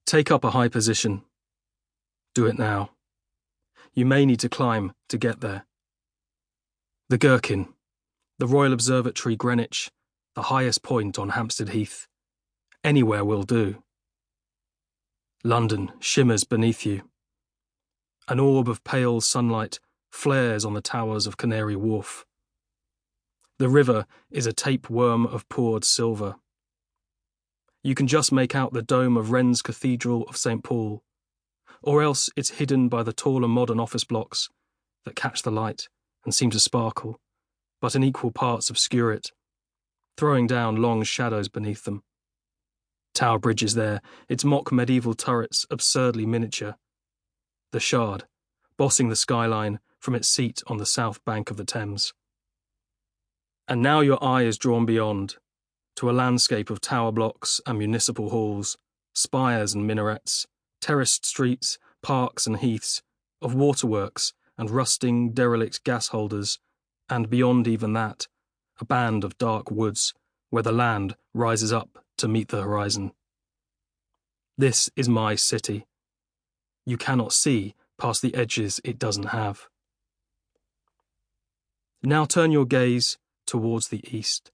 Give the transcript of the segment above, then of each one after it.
Take up a high position. Do it now. You may need to climb to get there. The Gherkin, the Royal Observatory, Greenwich, the highest point on Hampstead Heath. Anywhere will do. London shimmers beneath you. An orb of pale sunlight flares on the towers of Canary Wharf. The river is a tapeworm of poured silver. You can just make out the dome of Wren's Cathedral of St. Paul, or else it's hidden by the taller modern office blocks that catch the light and seem to sparkle, but in equal parts obscure it, throwing down long shadows beneath them. Tower Bridge is there, its mock medieval turrets absurdly miniature. The Shard, bossing the skyline from its seat on the south bank of the Thames. And now your eye is drawn beyond, to a landscape of tower blocks and municipal halls, spires and minarets, terraced streets, parks and heaths, of waterworks and rusting, derelict gas holders, and beyond even that, a band of dark woods where the land rises up to meet the horizon. This is my city. You cannot see past the edges it doesn't have. Now turn your gaze towards the east.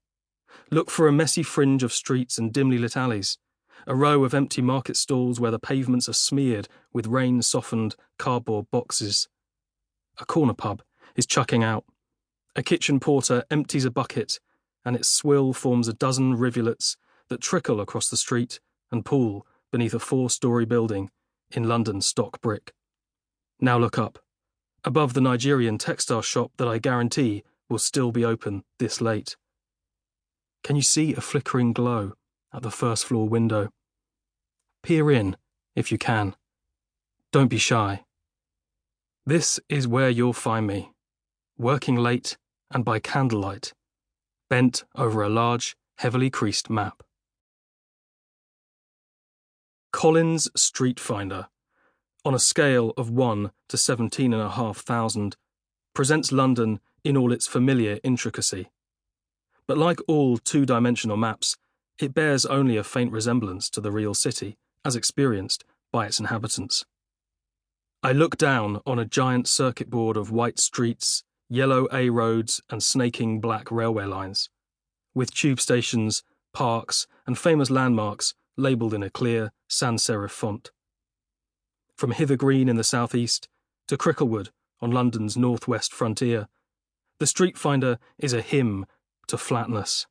Look for a messy fringe of streets and dimly lit alleys, a row of empty market stalls where the pavements are smeared with rain-softened cardboard boxes. A corner pub is chucking out. A kitchen porter empties a bucket, and its swill forms a dozen rivulets that trickle across the street and pool beneath a 4-story building in London stock brick. Now look up, above the Nigerian textile shop that I guarantee will still be open this late. Can you see a flickering glow at the first floor window? Peer in, if you can. Don't be shy. This is where you'll find me, working late and by candlelight, bent over a large, heavily creased map. Collins Street Finder, on a scale of 1 to 17,500, presents London in all its familiar intricacy. But like all two-dimensional maps, it bears only a faint resemblance to the real city, as experienced by its inhabitants. I look down on a giant circuit board of white streets, yellow A roads and snaking black railway lines, with tube stations, parks and famous landmarks labelled in a clear sans-serif font. From Hither Green in the southeast to Cricklewood on London's northwest frontier, the Street Finder is a hymn to flatness.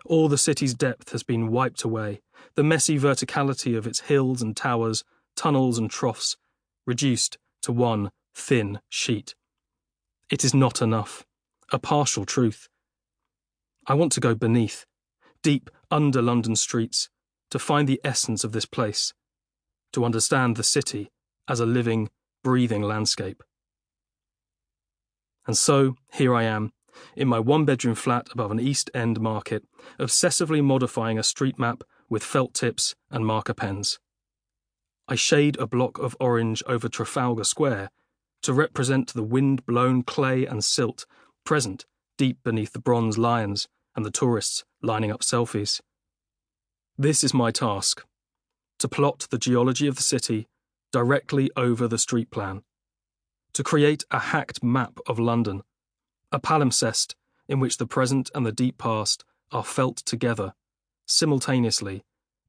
All the city's depth has been wiped away, the messy verticality of its hills and towers, tunnels and troughs, reduced to one thin sheet. It is not enough, a partial truth. I want to go beneath, deep under London streets, to find the essence of this place, to understand the city as a living, breathing landscape. And so, here I am, in my one-bedroom flat above an East End market, obsessively modifying a street map with felt tips and marker pens. I shade a block of orange over Trafalgar Square to represent the wind-blown clay and silt present deep beneath the bronze lions and the tourists lining up selfies. This is my task, to plot the geology of the city directly over the street plan, to create a hacked map of London, a palimpsest in which the present and the deep past are felt together, simultaneously,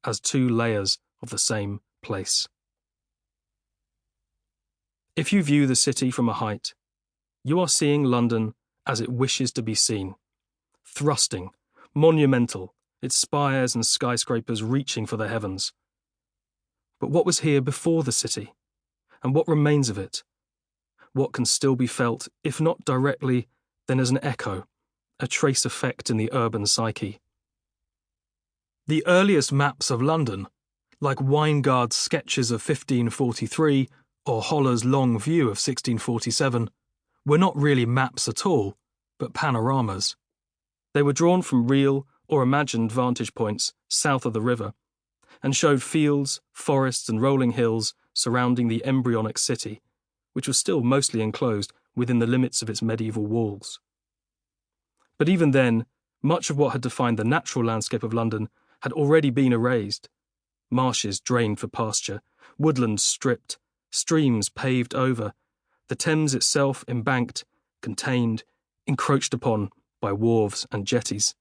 as two layers of the same place. If you view the city from a height, you are seeing London as it wishes to be seen, thrusting, monumental, its spires and skyscrapers reaching for the heavens. But what was here before the city? And what remains of it? What can still be felt, if not directly, then as an echo, a trace effect in the urban psyche? The earliest maps of London, like Weingard's sketches of 1543 or Holler's long view of 1647, were not really maps at all, but panoramas. They were drawn from real or imagined vantage points south of the river, and showed fields, forests and rolling hills surrounding the embryonic city, which was still mostly enclosed within the limits of its medieval walls. But even then, much of what had defined the natural landscape of London had already been erased, marshes drained for pasture, woodlands stripped, streams paved over, the Thames itself embanked, contained, encroached upon by wharves and jetties.